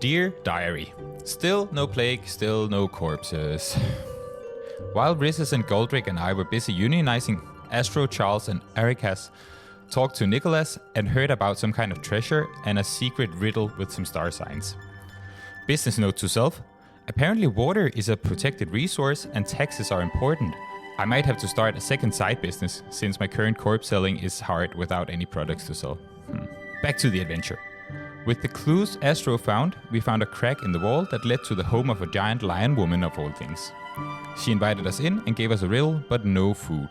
Dear Diary, still no plague, still no corpses. While Risus and Goldrick and I were busy unionizing, Astro, Charles and Erikas talked to Nicholas and heard about some kind of treasure and a secret riddle with some star signs. Business note to self, apparently water is a protected resource and taxes are important. I might have to start a second side business since my current corpse selling is hard without any products to sell. Back to the adventure. With the clues Astro found, we found a crack in the wall that led to the home of a giant lion woman of all things. She invited us in and gave us a riddle, but no food.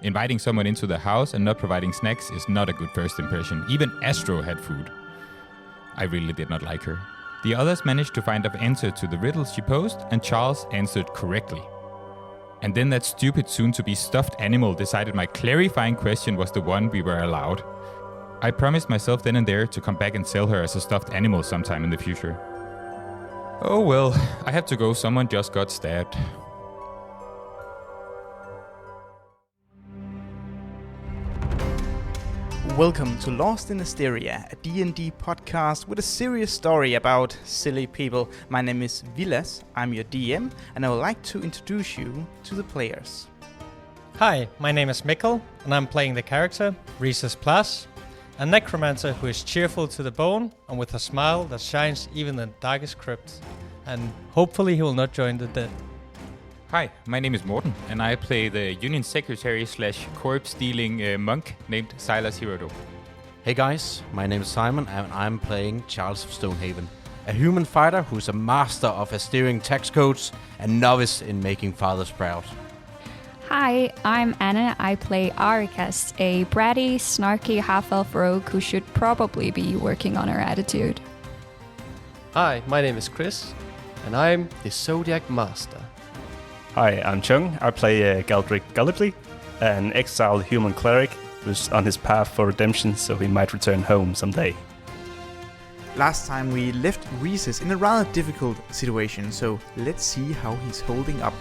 Inviting someone into the house and not providing snacks is not a good first impression. Even Astro had food. I really did not like her. The others managed to find an answer to the riddle she posed, and Charles answered correctly. And then that stupid soon-to-be stuffed animal decided my clarifying question was the one we were allowed. I promised myself then and there to come back and sell her as a stuffed animal sometime in the future. Oh well, I have to go, someone just got stabbed. Welcome to Lost in Asteria, a D&D podcast with a serious story about silly people. My name is Vilas, I'm your DM, and I would like to introduce you to the players. Hi, my name is Mikkel, and I'm playing the character, Risus Plus, a necromancer who is cheerful to the bone and with a smile that shines even in the darkest crypt. And hopefully he will not join the dead. Hi, my name is Morten, and I play the Union Secretary / corpse-stealing monk named Silas Hirodo. Hey guys, my name is Simon and I'm playing Charles of Stonehaven, a human fighter who's a master of Asterian tax codes and novice in making fathers proud. Hi, I'm Anna. I play Arikas, a bratty, snarky half-elf rogue who should probably be working on her attitude. Hi, my name is Chris, and I'm the Zodiac Master. Hi, I'm Chung. I play Galdrick Galliply, an exiled human cleric who's on his path for redemption so he might return home someday. Last time we left Risus in a rather difficult situation, so let's see how he's holding up.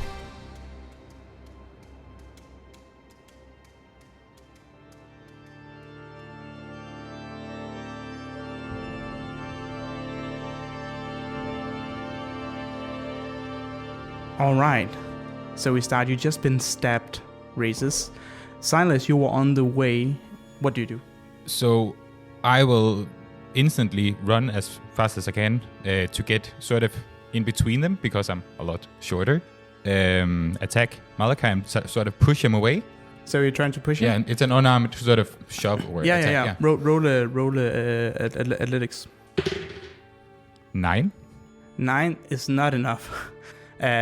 Alright, so we start. You just been stabbed, Risus. Silas, you were on the way. What do you do? So I will instantly run as fast as I can to get sort of in between them because I'm a lot shorter. Attack Malakar and sort of push him away. So you're trying to push him? Yeah, and it's an unarmed sort of shove or attack. Yeah. Roll athletics. 9. 9 is not enough.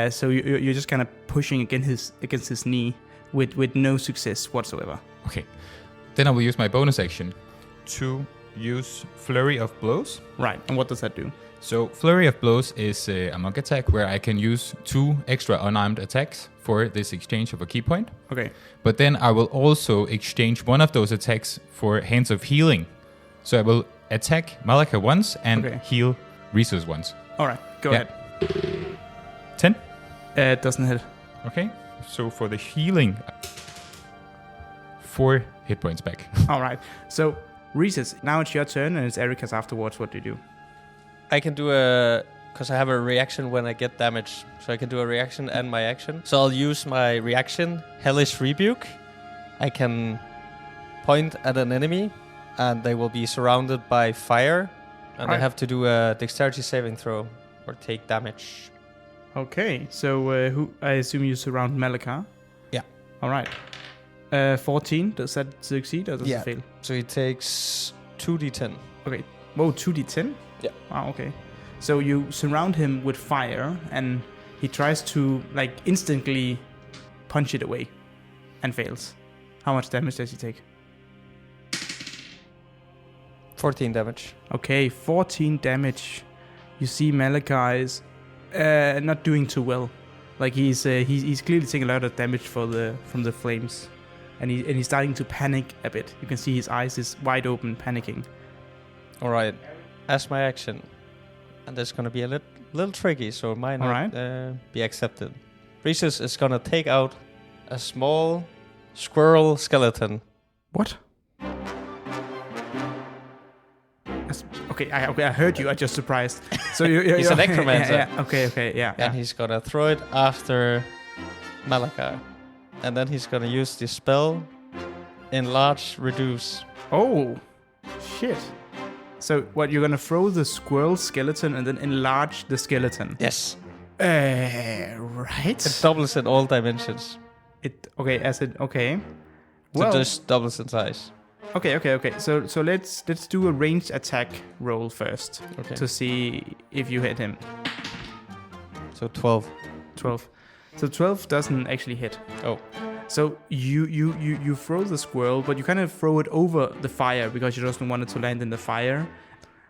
So you're just kind of pushing against his knee with no success whatsoever. Okay. Then I will use my bonus action to use Flurry of Blows. Right. And what does that do? So Flurry of Blows is a monk attack where I can use 2 extra unarmed attacks for this exchange of a key point. Okay. But then I will also exchange one of those attacks for Hands of Healing. So I will attack Malakar once and heal Risus once. All right. Go ahead. 10? It doesn't hit. Okay. So for the healing, 4 hit points back. All right. So, Risus, now it's your turn and it's Erica's afterwards. What do you do? I can do because I have a reaction when I get damaged. So I can do a reaction and my action. So I'll use my reaction, Hellish Rebuke. I can point at an enemy and they will be surrounded by fire. And I have to do a dexterity saving throw or take damage. Okay, so who I assume you surround Malakar? Yeah. All right. 14, does that succeed or does it fail? So he takes 2d10. Okay. Whoa, 2d10? Yeah. Wow, okay. So you surround him with fire and he tries to instantly punch it away and fails. How much damage does he take? 14 damage. Okay, 14 damage. You see Malakar is not doing too well. He's clearly taking a lot of damage from the flames, and he's starting to panic a bit. You can see his eyes is wide open, panicking. All right, as my action, and that's gonna be a little tricky, so it might not be accepted. Risus is gonna take out a small squirrel skeleton. What? Okay, I heard you. I just surprised. So He's a necromancer. Yeah. Okay. And he's gonna throw it after Malakar. And then he's gonna use the spell Enlarge Reduce. Oh, shit. So what? You're gonna throw the squirrel skeleton and then enlarge the skeleton. Yes. Right. It doubles in all dimensions. Okay. So Well, just doubles in size. okay. So let's do a ranged attack roll first Okay. to see if you hit him. So 12. 12. So 12 doesn't actually hit. Oh. So you throw the squirrel, but you kind of throw it over the fire because you just don't want it to land in the fire.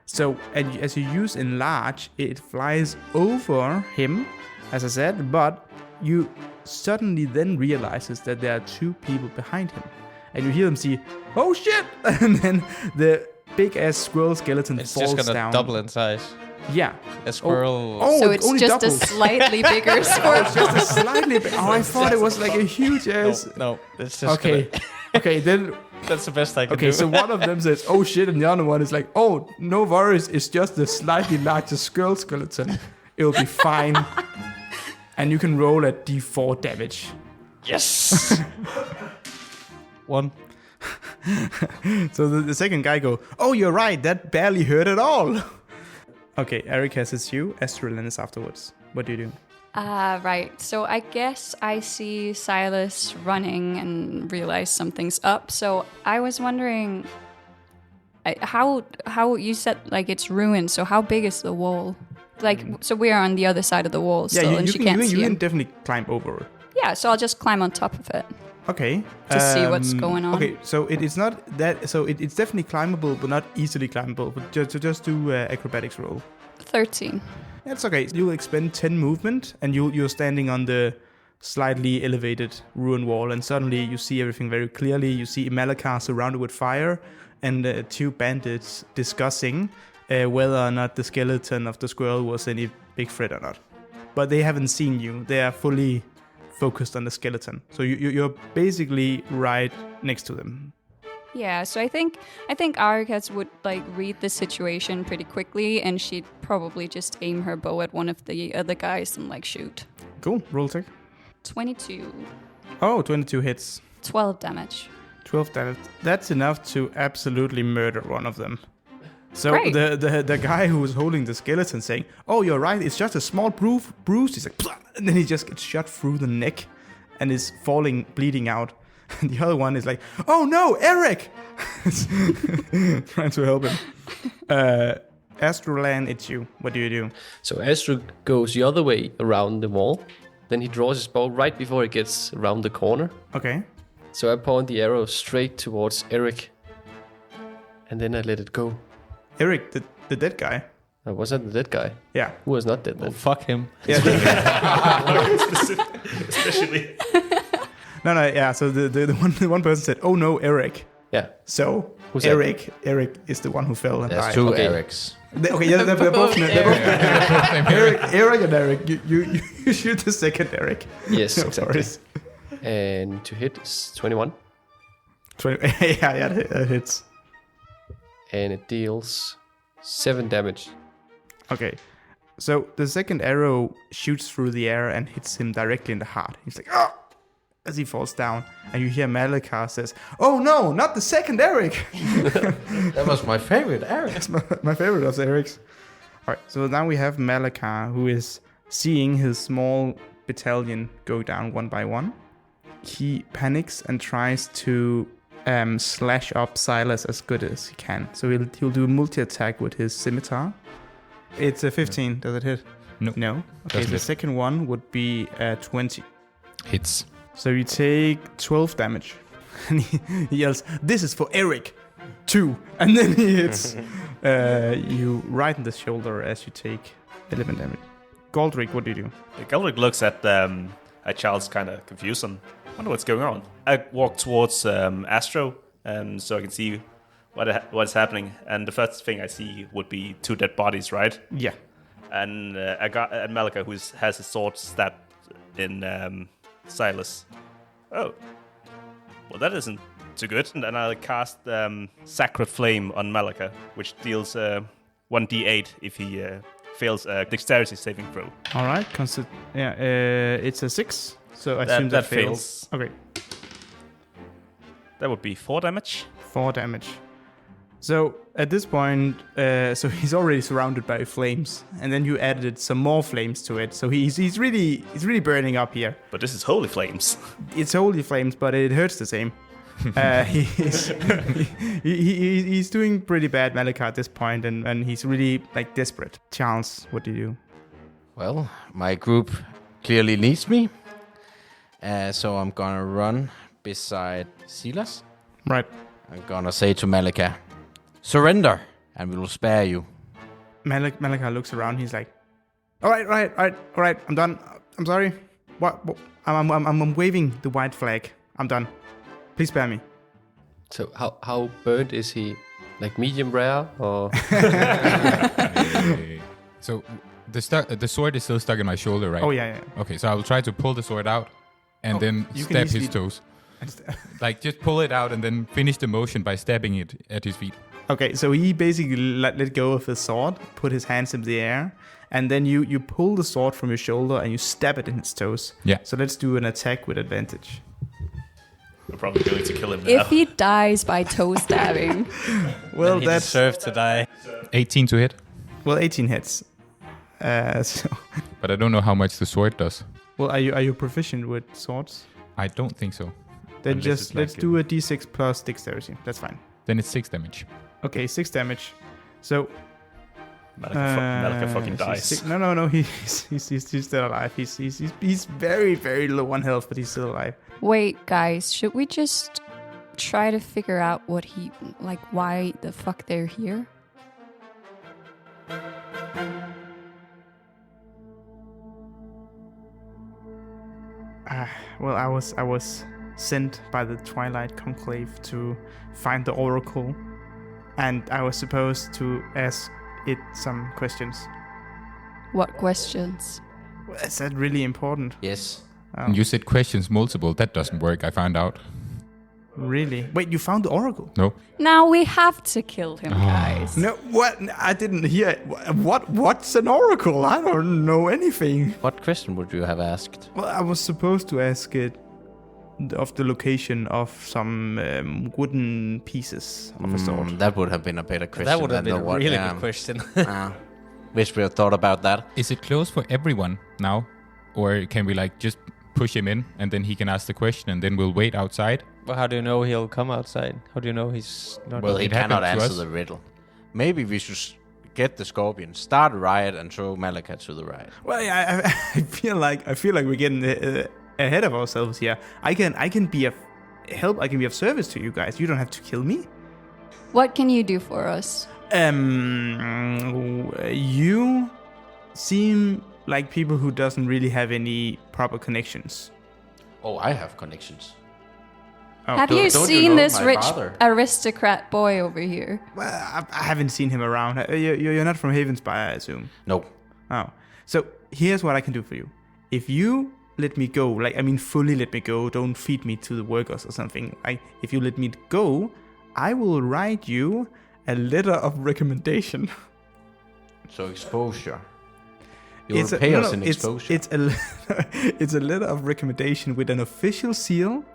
So as you use enlarge, it flies over him, as I said, but you suddenly then realizes that there are two people behind him. And you hear them say, "Oh shit!" And then the big ass squirrel skeleton It's falls just gonna down. double in size. Yeah. A squirrel. Oh, So it it's only just doubles. a slightly bigger squirrel. Just a slightly bit. Oh, I thought it was like a huge ass. No, it's just Okay. Okay, then. That's the best I can Okay, do. so one of them says, "Oh shit," and the other one is like, "Oh, no worries. It's just a slightly larger squirrel skeleton. It'll be fine." And you can roll at D4 damage. Yes. 1. So the second guy go, "Oh, you're right. That barely hurt at all." Okay, Ericas, it's you. Asteria is afterwards. What do you do? Right. So I guess I see Silas running and realize something's up. So I was wondering how you said like it's ruined. So how big is the wall? Like, so we are on the other side of the wall still, and she can't see you can him. definitely climb over it. Yeah, so I'll just climb on top of it. Okay. To see what's going on. Okay, so it's not that. So it's definitely climbable, but not easily climbable. But just do acrobatics roll. 13. That's okay. You'll expend 10 movement, and you're standing on the slightly elevated ruin wall, and suddenly you see everything very clearly. You see Malakar surrounded with fire, and two bandits discussing whether or not the skeleton of the squirrel was any big threat or not. But they haven't seen you. They are fully focused on the skeleton. So you're basically right next to them. Yeah, so I think Arikas would like read the situation pretty quickly, and she'd probably just aim her bow at one of the other guys and like shoot. Cool. Roll check. 22. Oh, 22 hits. 12 damage. 12 damage. That's enough to absolutely murder one of them. So Great. the guy who was holding the skeleton saying, "Oh, you're right, it's just a small bruise." He's like, "Plah!" And then he just gets shot through the neck and is falling, bleeding out. And the other one is like, "Oh no, Eric!" Trying to help him. Astrolan, it's you. What do you do? So Astro goes the other way around the wall. Then he draws his bow right before it gets around the corner. Okay. So I point the arrow straight towards Eric. And then I let it go. Eric, the dead guy. Was that the dead guy? Yeah. Who was not dead Well, then? fuck him. Yeah. Especially. No. Yeah. So the one person said, "Oh no, Eric." Yeah. So Who's that? Eric is the one who fell and There's died. two Okay. Erics. Okay, yeah, they're both Eric and Eric. You shoot the second Eric. Yes, No exactly. worries. And to hit is 21. 20, yeah, that hits. And it deals 7 damage. Okay, so the second arrow shoots through the air and hits him directly in the heart. He's like, "Oh!" as he falls down, and you hear Malakar says, "Oh no, not the second Eric!" That was my favorite Eric. That's my favorite of the Erics. All right, so now we have Malakar, who is seeing his small battalion go down one by one. He panics and tries to slash up Silas as good as he can. So he'll do a multi-attack with his scimitar. It's a 15. Does it hit? No. No? Okay, Doesn't the hit. second one would be 20. Hits. So you take 12 damage. And he yells, "This is for Eric! 2!" And then he hits you right in the shoulder as you take 11 damage. Goldrick, what do you do? Galdrick looks at Charles kind of confused and wonder what's going on. I walk towards Astro so I can see what's happening. And the first thing I see would be 2 dead bodies, right? Yeah. And Malakar, who has his sword stabbed in Silas. Oh. Well, that isn't too good. And then I'll cast Sacred Flame on Malakar, which deals 1d8 if he fails a dexterity saving throw. All right. It's a 6. So I assume that fails. Okay. That would be 4 damage. 4 damage. So at this point, so he's already surrounded by flames, and then you added some more flames to it. So he's really burning up here. But this is holy flames. It's holy flames, but it hurts the same. He's doing pretty bad, Malakar, at this point, and he's really like desperate. Charles, what do you do? Well, my group clearly needs me. So I'm gonna run beside Silas. Right. I'm gonna say to Malakar, surrender, and we will spare you. Malakar looks around. He's like, all right. I'm done. I'm sorry. What? I'm waving the white flag. I'm done. Please spare me. So how burnt is he? Like medium rare or? So the sword is still stuck in my shoulder, right? Oh yeah. Okay, so I will try to pull the sword out and then stab his toes. Like just pull it out and then finish the motion by stabbing it at his feet. Okay, so he basically let go of his sword, put his hands in the air, and then you pull the sword from your shoulder and you stab it in its toes. Yeah. So let's do an attack with advantage. We're probably going to kill him now. If he dies by toe stabbing, Well, He that's deserves to die. 18 to hit, 18 hits. but I don't know how much the sword does. Well, are you proficient with swords? I don't think so. Then Unless just it's let's like do a d6 plus dexterity. That's fine. Then it's 6 damage. Okay, 6 damage. So Malakar fucking dies. No. He's still alive. He's very, very low on health, but he's still alive. wait, guys, should we just try to figure out why the fuck they're here? Well, I was sent by the Twilight Conclave to find the Oracle, and I was supposed to ask it some questions. What questions? Well, is that really important? Yes. Oh, You said questions multiple. That doesn't work, I found out. really? Wait, you found the Oracle? No. Now we have to kill him, guys. No, what? I didn't hear it. What's an Oracle? I don't know anything. What question would you have asked? Well, I was supposed to ask it of the location of some wooden pieces of a sword. That would have been a better question. That would have than been the a what- really yeah. good question. Wish we had thought about that. Is it closed for everyone now? Or can we just push him in and then he can ask the question and then we'll wait outside? Well, how do you know he'll come outside? How do you know he's not? Well, he it cannot happened to answer us. the riddle. Maybe we should get the scorpion, start a riot, and throw Malakar to the riot. Well, yeah, I feel like we're getting ahead of ourselves here. I can be of help. I can be of service to you guys. You don't have to kill me. What can you do for us? You seem like people who doesn't really have any proper connections. Oh, I have connections. Have don't you you seen know this my rich father? aristocrat boy over here? Well, I haven't seen him around. You're not from Havenspire, I assume. No. Oh, so here's what I can do for you. If you let me go, fully let me go, don't feed me to the workers or something. If you let me go, I will write you a letter of recommendation. So exposure. You will pay us in exposure. It's a letter of recommendation with an official seal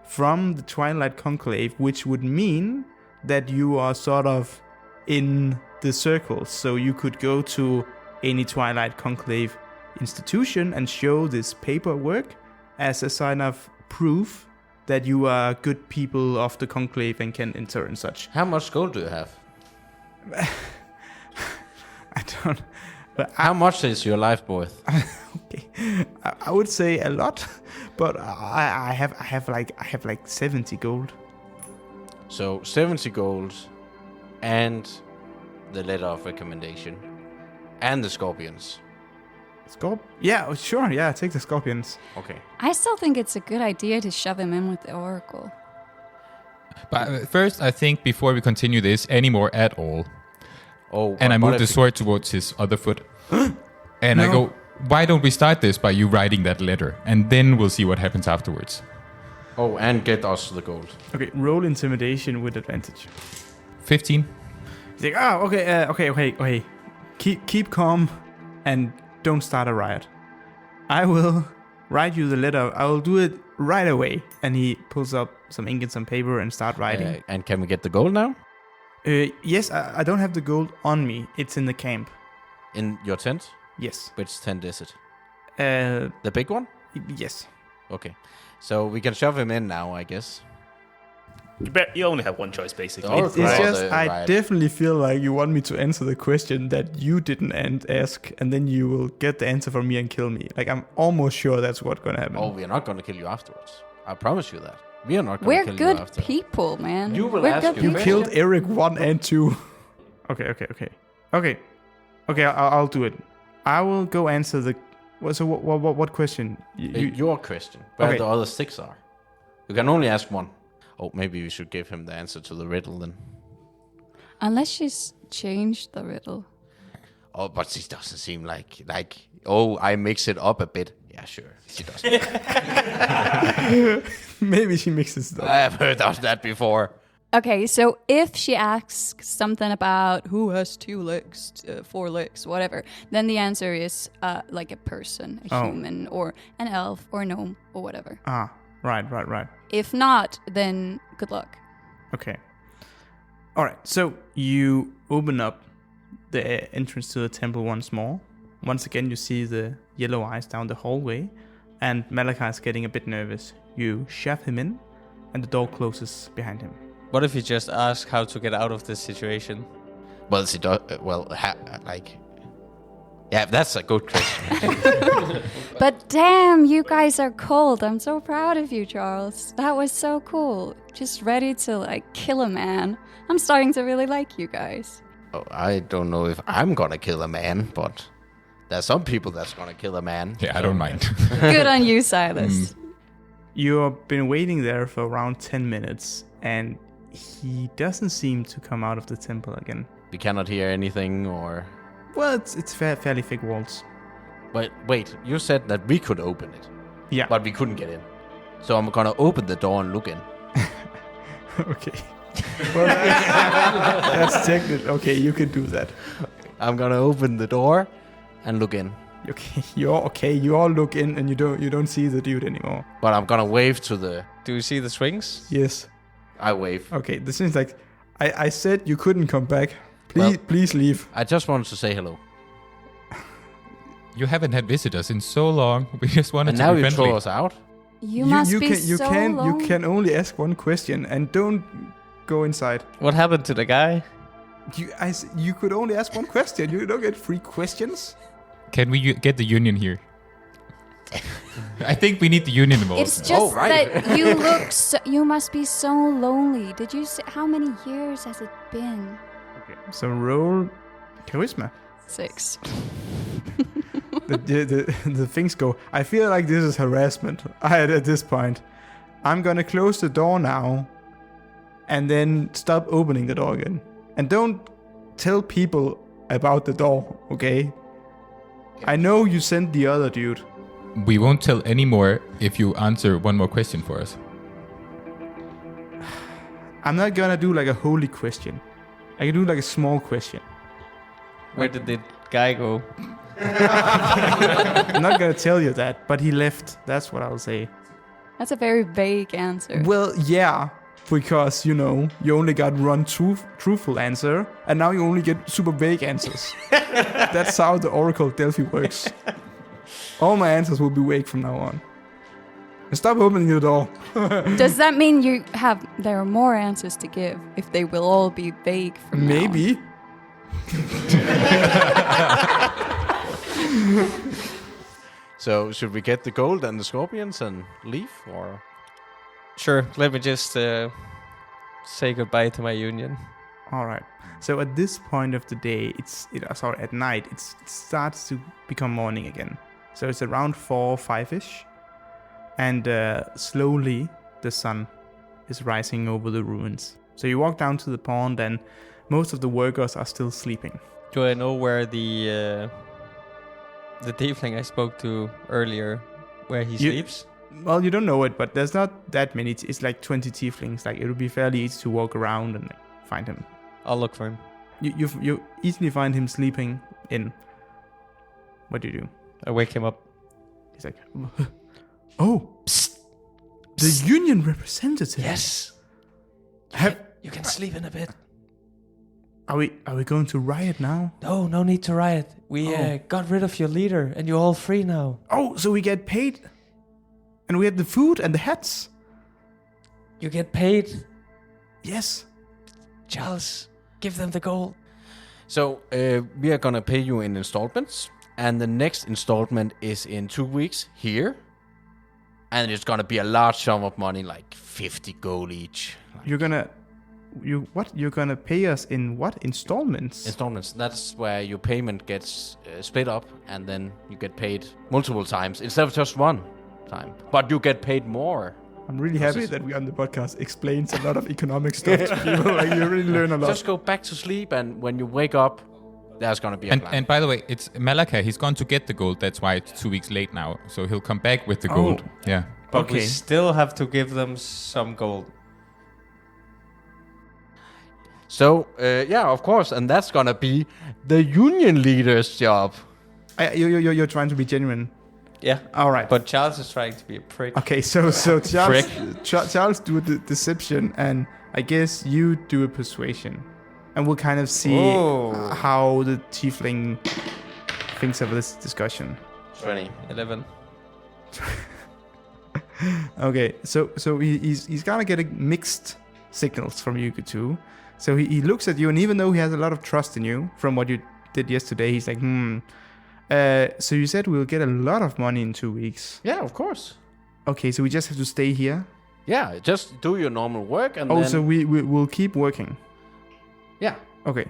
from the Twilight Conclave, which would mean that you are sort of in the circle. So you could go to any Twilight Conclave institution and show this paperwork as a sign of proof that you are good people of the Conclave and can enter and such. How much gold do you have? I don't... But How much is your life worth? Okay, I would say a lot, but I have like 70 gold. So 70 gold and the letter of recommendation and the scorpions. Yeah, sure. Yeah, take the scorpions. Okay. I still think it's a good idea to shove him in with the Oracle. But first, I think before we continue this anymore at all, Oh, and I what move if the we- sword towards his other foot. And I go, why don't we start this by you writing that letter? And then we'll see what happens afterwards. Oh, and get us the gold. Okay, roll intimidation with advantage. 15. He's like, oh, okay. Keep calm and don't start a riot. I will write you the letter. I will do it right away. And he pulls up some ink and some paper and start writing. And can we get the gold now? Yes, I don't have the gold on me. It's in the camp. In your tent? Yes. Which tent is it? The big one? Yes. Okay. So we can shove him in now, I guess. You only have one choice, basically. It's just, I definitely feel like you want me to answer the question that you didn't ask, and then you will get the answer from me and kill me. Like, I'm almost sure that's what's going to happen. Oh, we're not going to kill you afterwards. I promise you that. We are not going to kill you after. We're good people, man. You will We're ask good you. You killed Eric 1 and 2. Okay, I'll do it. I will go answer the... So what question? Your question. Where the other 6 are. You can only ask one. Oh, maybe we should give him the answer to the riddle then. Unless she's changed the riddle. Oh, but she doesn't seem like, I mix it up a bit. Yeah, sure. She does. Maybe she mixes it up. I have heard of that before. Okay, so if she asks something about who has 2 legs, 4 legs, whatever, then the answer is like a person, a human, or an elf, or a gnome, or whatever. Ah, right. If not, then good luck. Okay. All right, so you open up the entrance to the temple once more. Once again, you see the yellow eyes down the hallway, and Malakar is getting a bit nervous. You shove him in, and the door closes behind him. What if you just ask how to get out of this situation? Well, she does. Yeah, that's a good question. But damn, you guys are cold. I'm so proud of you, Charles. That was so cool. Just ready to kill a man. I'm starting to really like you guys. Oh, I don't know if I'm gonna kill a man, but there's some people that's gonna kill a man. Yeah, I don't mind. Good on you, Silas. You've been waiting there for around 10 minutes, and he doesn't seem to come out of the temple again. We cannot hear anything, or... Well, it's fairly thick walls. But wait, you said that we could open it. Yeah. But we couldn't get in. So I'm gonna open the door and look in. Okay. Well, that's technical. Okay, you can do that. I'm gonna open the door and look in. Okay. You all look in, and you don't see the dude anymore. But I'm gonna wave to the... Do you see the swings? Yes. I wave. Okay, this is like... I said you couldn't come back. Please leave. I just wanted to say hello. You haven't had visitors in so long. We just wanted And to now be you friendly. throw us out? You must be you so can lonely. You can only ask one question, and don't go inside. What happened to the guy? You could only ask one question. You don't get 3 questions. Can we get the union here? I think we need the union involved. It's just right. that you look you must be so lonely. Did you say, how many years has it been? Okay, so roll charisma. 6. the things go. I feel like this is harassment. At this point, I'm gonna close the door now, and then stop opening the door again. And don't tell people about the door, okay? I know you sent the other dude. We won't tell any more if you answer one more question for us. I'm not gonna do like a holy question. I can do like a small question. Where did the guy go? I'm not gonna tell you that, but he left. That's what I'll say. That's a very vague answer. Well, yeah, because, you only got one truthful answer, and now you only get super vague answers. That's how the Oracle Delphi works. All my answers will be vague from now on. And stop opening the door. Does that mean there are more answers to give if they will all be vague from now on? Maybe. So, should we get the gold and the scorpions and leave, or...? Sure, let me just say goodbye to my union. All right. So at this point of the day, at night, it starts to become morning again. So it's around 4 or 5-ish. And slowly the sun is rising over the ruins. So you walk down to the pond, and most of the workers are still sleeping. Do I know where the tiefling I spoke to earlier, where he sleeps? Well, you don't know it, but there's not that many. It's like 20 tieflings. Like, it would be fairly easy to walk around and find him. I'll look for him. you easily find him sleeping in. What do you do? I wake him up. He's like, oh, psst, the union representative. Yes. You can sleep in a bit. Are we going to riot now? No need to riot. We got rid of your leader, and you're all free now. Oh, so we get paid, and we had the food and the hats. You get paid. Yes. Charles, give them the gold. So we are gonna pay you in installments, and the next installment is in 2 weeks here, and it's gonna be a large sum of money, like 50 gold each. You're gonna pay us in what installments? Installments. That's where your payment gets split up, and then you get paid multiple times instead of just one time. But you get paid more. I'm really happy that we on the podcast explains a lot of economic stuff to people. Like you really learn a lot. Just go back to sleep, and when you wake up, there's gonna be a plan. And by the way, it's Malakar. He's going to get the gold. That's why it's 2 weeks late now. So he'll come back with the gold. Yeah. But we still have to give them some gold. So, of course, and that's gonna be the union leader's job. You're trying to be genuine. Yeah. All right. But Charles is trying to be a prick. Okay, so Charles do the deception, and I guess you do a persuasion, and we'll kind of see how the tiefling thinks of this discussion. 20. 11. Okay, so he's gonna get mixed signals from you two. So he looks at you, and even though he has a lot of trust in you from what you did yesterday, he's like, so you said we'll get a lot of money in 2 weeks. Yeah, of course. Okay, so we just have to stay here? Yeah, just do your normal work, and then... so we'll keep working? Yeah. Okay.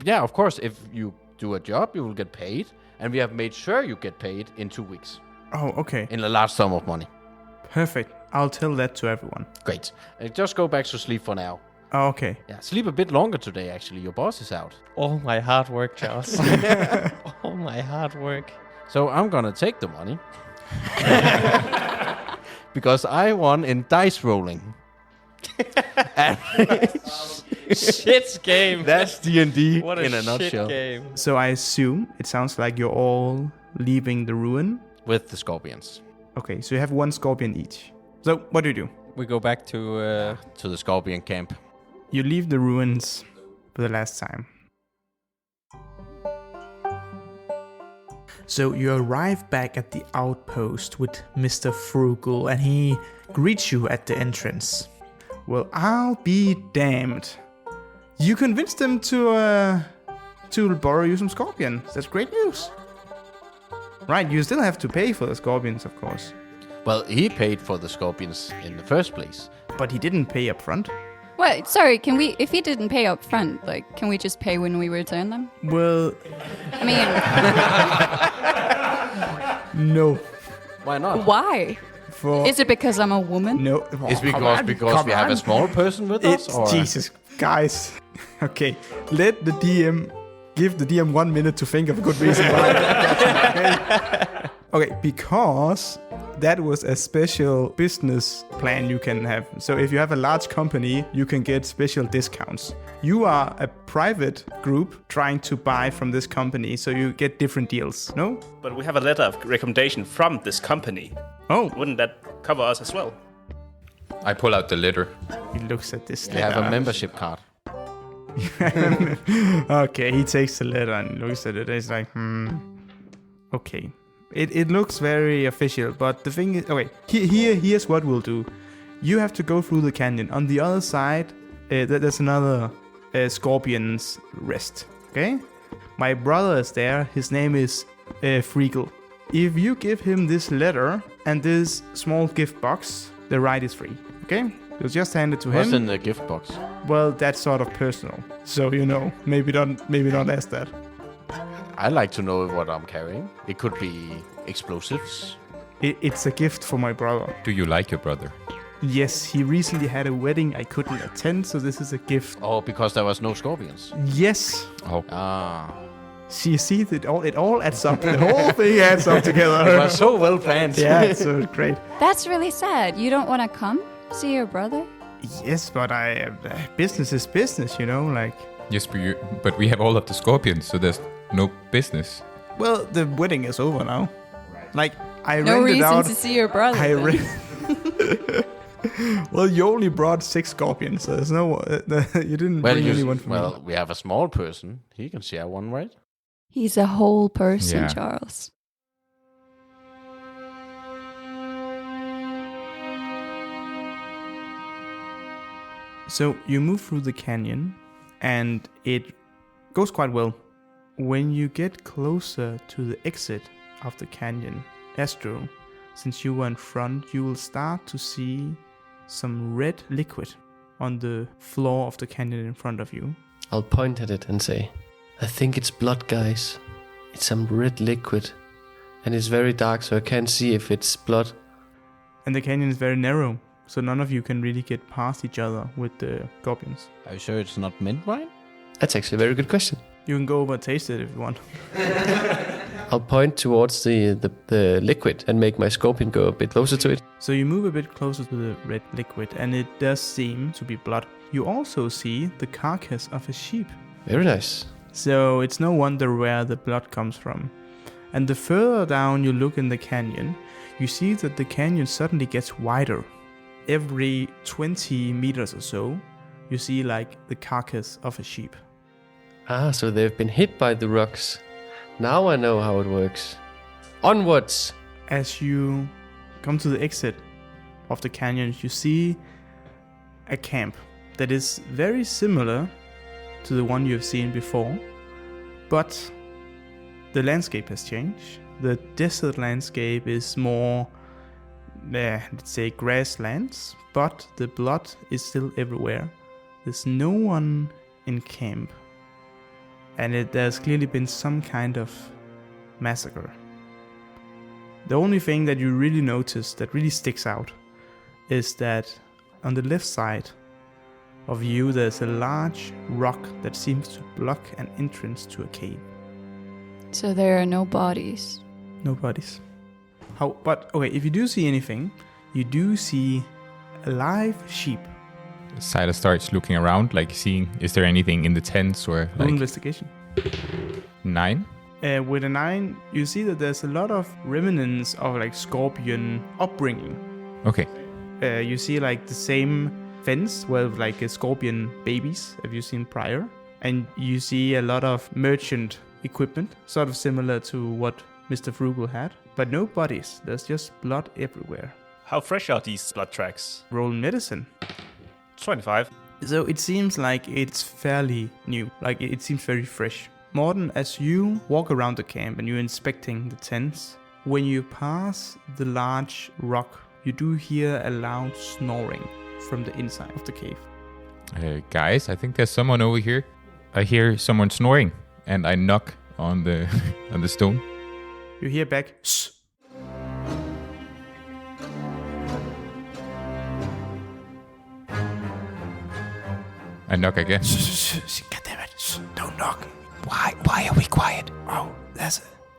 Yeah, of course, if you do a job, you will get paid, and we have made sure you get paid in 2 weeks. Oh, okay. In a large sum of money. Perfect. I'll tell that to everyone. Great. Just go back to sleep for now. Oh, okay. Yeah, sleep a bit longer today, actually. Your boss is out. All my hard work, Charles. All my hard work. So I'm gonna take the money. Because I won in dice rolling. Shit game. That's D&D What in a shit nutshell. game. So I assume it sounds like you're all leaving the ruin? With the scorpions. Okay, so you have one scorpion each. So what do? We go back to the scorpion camp. You leave the ruins for the last time. So you arrive back at the outpost with Mr. Frugal, and he greets you at the entrance. Well, I'll be damned. You convinced him to borrow you some scorpions. That's great news. Right, you still have to pay for the scorpions, of course. Well, he paid for the scorpions in the first place. But he didn't pay up front. What? Sorry, if he didn't pay up front, like, can we just pay when we return them? Well... I mean... No. Why not? Why? Is it because I'm a woman? No. It's because we have a small person with us? Or? Jesus, guys. Okay, let the DM... Give the DM 1 minute to think of a good reason why. Okay, because that was a special business plan you can have. So if you have a large company, you can get special discounts. You are a private group trying to buy from this company, so you get different deals, no? But we have a letter of recommendation from this company. Oh. Wouldn't that cover us as well? I pull out the letter. He looks at this We letter. have a membership card. Okay, he takes the letter and looks at it. He's like, okay. It looks very official, but the thing is, okay, here's what we'll do. You have to go through the canyon. On the other side, there's another scorpion's rest, okay? My brother is there. His name is Freagle. If you give him this letter and this small gift box, the ride is free, okay? You'll just hand it to him. What's in the gift box? Well, that's sort of personal. So, maybe don't ask that. I like to know what I'm carrying. It could be explosives. It's a gift for my brother. Do you like your brother? Yes, he recently had a wedding I couldn't attend, so this is a gift. Oh, because there was no scorpions. Yes. Oh. Ah. See, it all adds up. The whole thing adds up together. It was so well planned. Yeah, it's so great. That's really sad. You don't want to come see your brother? Yes, but business is business, like... Yes, but we have all of the scorpions, so there's no business. Well, the wedding is over now. Like, I No rented reason out. to see your brother. Well, you only brought 6 scorpions, so there's no. You didn't bring anyone from me. we have a small person. He can share one, right? He's a whole person, Yeah. Charles. So you move through the canyon, and it goes quite well. When you get closer to the exit of the canyon, Astro, since you were in front, you will start to see some red liquid on the floor of the canyon in front of you. I'll point at it and say, I think it's blood, guys. It's some red liquid. And it's very dark, so I can't see if it's blood. And the canyon is very narrow, so none of you can really get past each other with the scorpions. Are you sure it's not mint wine? That's actually a very good question. You can go over and taste it if you want. I'll point towards the liquid and make my scorpion go a bit closer to it. So you move a bit closer to the red liquid, and it does seem to be blood. You also see the carcass of a sheep. Very nice. So it's no wonder where the blood comes from. And the further down you look in the canyon, you see that the canyon suddenly gets wider. Every 20 meters or so, you see like the carcass of a sheep. Ah, so they've been hit by the rocks. Now I know how it works. Onwards! As you come to the exit of the canyon, you see a camp that is very similar to the one you've seen before, but the landscape has changed. The desert landscape is more, let's say, grasslands, but the blood is still everywhere. There's no one in camp, and there's clearly been some kind of massacre. The only thing that you really notice that really sticks out is that on the left side of you there's a large rock that seems to block an entrance to a cave. So there are no bodies. No bodies. But okay, if you do see anything, you do see a live sheep. Silas starts looking around, like seeing, is there anything in the tents or Roll like investigation. 9? With a 9, you see that there's a lot of remnants of like scorpion upbringing. Okay. You see like the same fence with like a scorpion babies, have you seen prior? And you see a lot of merchant equipment, sort of similar to what Mr. Frugal had. But no bodies, there's just blood everywhere. How fresh are these blood tracks? Roll medicine. 25. So it seems like it's fairly new, like it seems very fresh. Morten, as you walk around the camp and you're inspecting the tents, when you pass the large rock, you do hear a loud snoring from the inside of the cave. Guys, I think there's someone over here. I hear someone snoring, and I knock on the on the stone. You hear back, shh. I knock again. God damn it, shh, don't knock. Why are we quiet? Oh,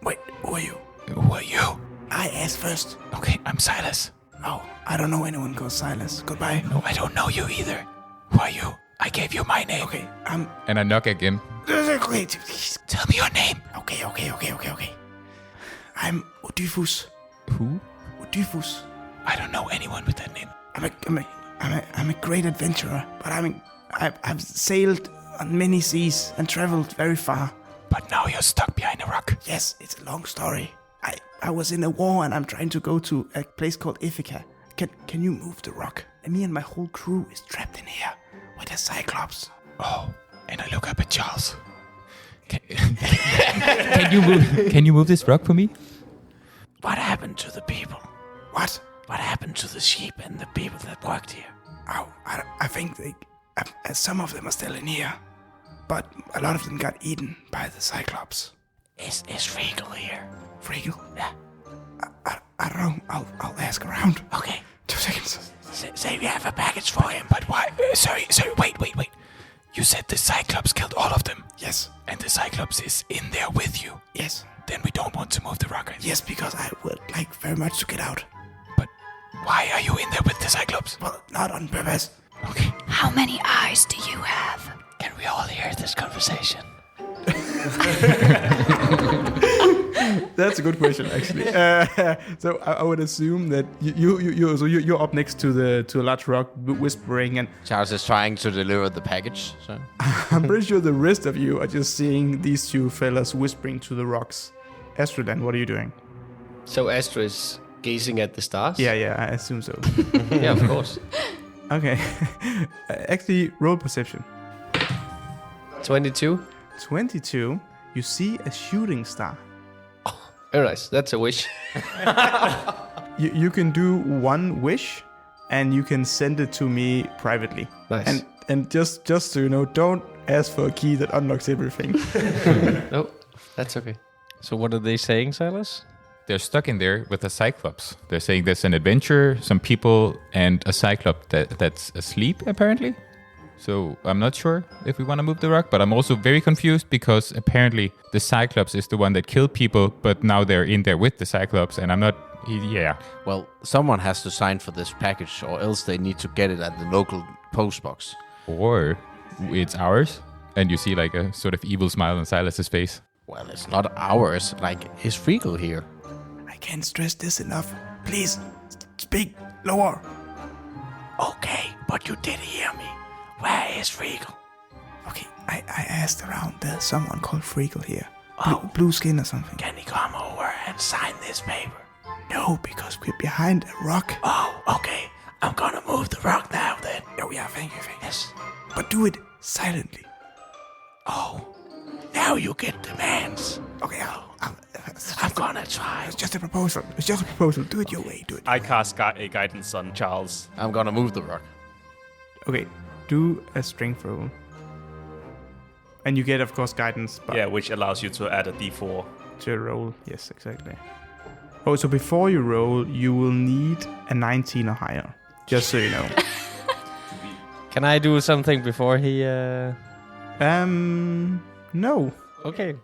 wait, who are you? Who are you? I asked first. Okay, I'm Silas. Oh, I don't know anyone called Silas. Goodbye. No, I don't know you either. Who are you? I gave you my name. Okay, And I knock again. okay. Tell me your name. Okay. I'm Odyphus. Who? Odyphus. I don't know anyone with that name. I'm a great adventurer, but I've sailed on many seas and traveled very far. But now you're stuck behind a rock. Yes, it's a long story. I was in a war and I'm trying to go to a place called Ithaca. Can you move the rock? And me and my whole crew is trapped in here with a cyclops. Oh, and I look up at Charles. Can you move this rock for me? What happened to the people? What? What happened to the sheep and the people that worked here? Oh, I think some of them are still in here, but a lot of them got eaten by the cyclops. Is Regal here? Regal? Yeah. I don't know. I'll ask around. Okay. 2 seconds. Say we have a package for him. But why? Sorry, wait. You said the Cyclops killed all of them. Yes. And the Cyclops is in there with you. Yes. Then we don't want to move the rock. Yes, because I would like very much to get out. But why are you in there with the Cyclops? Well, not on purpose. Okay. How many eyes do you have? Can we we all hear this conversation? That's a good question, actually. So I would assume that you're up next to a large rock, whispering, and Charles is trying to deliver the package. So I'm pretty sure the rest of you are just seeing these two fellas whispering to the rocks. Astralan, what are you doing? So Astra is gazing at the stars? Yeah, I assume so. Yeah, of course. Okay. Actually, roll perception. 22. 22. You see a shooting star. Very nice. That's a wish. You can do one wish, and you can send it to me privately. Nice. And just so you know, don't ask for a key that unlocks everything. No, that's okay. So what are they saying, Silas? They're stuck in there with a Cyclops. They're saying there's an adventure, some people, and a Cyclops that's asleep, apparently. So I'm not sure if we want to move the rock, but I'm also very confused because apparently the Cyclops is the one that killed people, but now they're in there with the Cyclops, and I'm not... Yeah. well, someone has to sign for this package, or else they need to get it at the local post box. Or it's ours, and you see like a sort of evil smile on Silas's face. Well, it's not ours. Like, is Regal here? I can't stress this enough. Please, speak lower. Okay, but you did hear me. Where is Regal? Okay, I asked around. There's someone called Freakle here. Blue skin or something. Can he come over and sign this paper? No, because we're behind a rock. Oh, okay. I'm gonna move the rock now then. Oh yeah, thank you. Yes. But do it silently. Oh, now you get demands. Okay, I'm gonna try. it's just a proposal. Do it your way. Do it. I cast a guidance on Charles. I'm gonna move the rock. Okay, do a strength roll. And you get, of course, guidance. But Yeah, which allows you to add a d4. to roll. Yes, exactly. Oh, so before you roll, you will need a 19 or higher. Just so you know. Can I do something before he... No. Okay.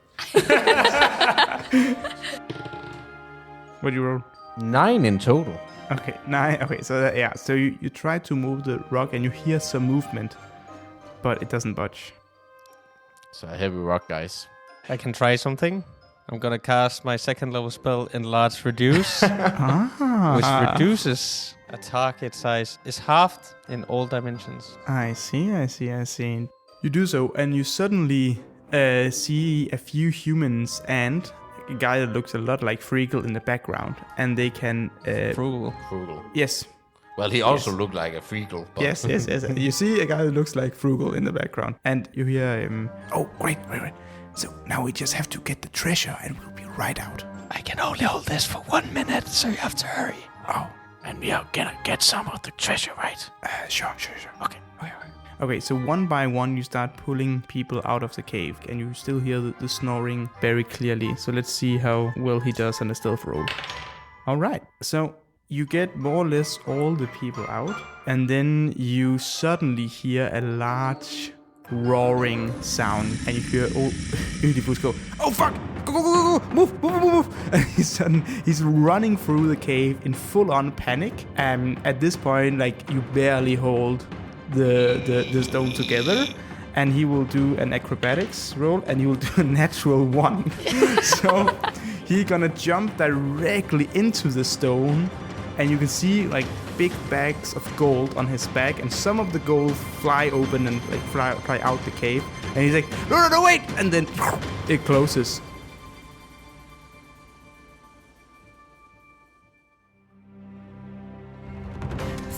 What do you roll? 9 in total. Okay, 9. Okay, so so you try to move the rock and you hear some movement, but it doesn't budge. It's a heavy rock, guys. I can try something. I'm gonna cast my second level spell, Enlarge Reduce, which reduces a target size is halved in all dimensions. I see. You do so, and you suddenly see a few humans and a guy that looks a lot like Freakle in the background, and they can... Frugal. Frugal. Yes. Well, he also looked like a Freakle. But Yes. You see a guy that looks like Frugal in the background, and you hear him... Oh, great. So now we just have to get the treasure, and we'll be right out. I can only hold this for 1 minute, so you have to hurry. Oh, And we are gonna get some of the treasure, right? sure. Okay. Okay, so one by one you start pulling people out of the cave, and you still hear the snoring very clearly. So let's see how well he does on the stealth roll. All right, so you get more or less all the people out, and then you suddenly hear a large roaring sound, and you hear Oedipus go, "Oh fuck! Go! Move!" And he's running through the cave in full-on panic. And at this point, like, you barely hold the stone together, and he will do an acrobatics roll, and he will do a natural 1. So he's gonna jump directly into the stone, and you can see like big bags of gold on his back, and some of the gold fly open and like fly out the cave, and he's like, no, wait, and then it closes.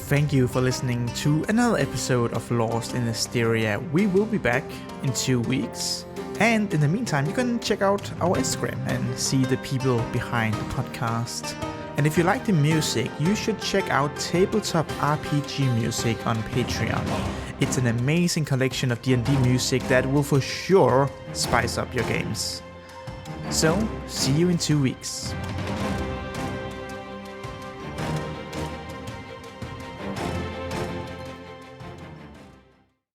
Thank you for listening to another episode of Lost in Asteria. We will be back in 2 weeks. And in the meantime, you can check out our Instagram and see the people behind the podcast. And if you like the music, you should check out Tabletop RPG music on Patreon. It's an amazing collection of D&D music that will for sure spice up your games. So, see you in 2 weeks.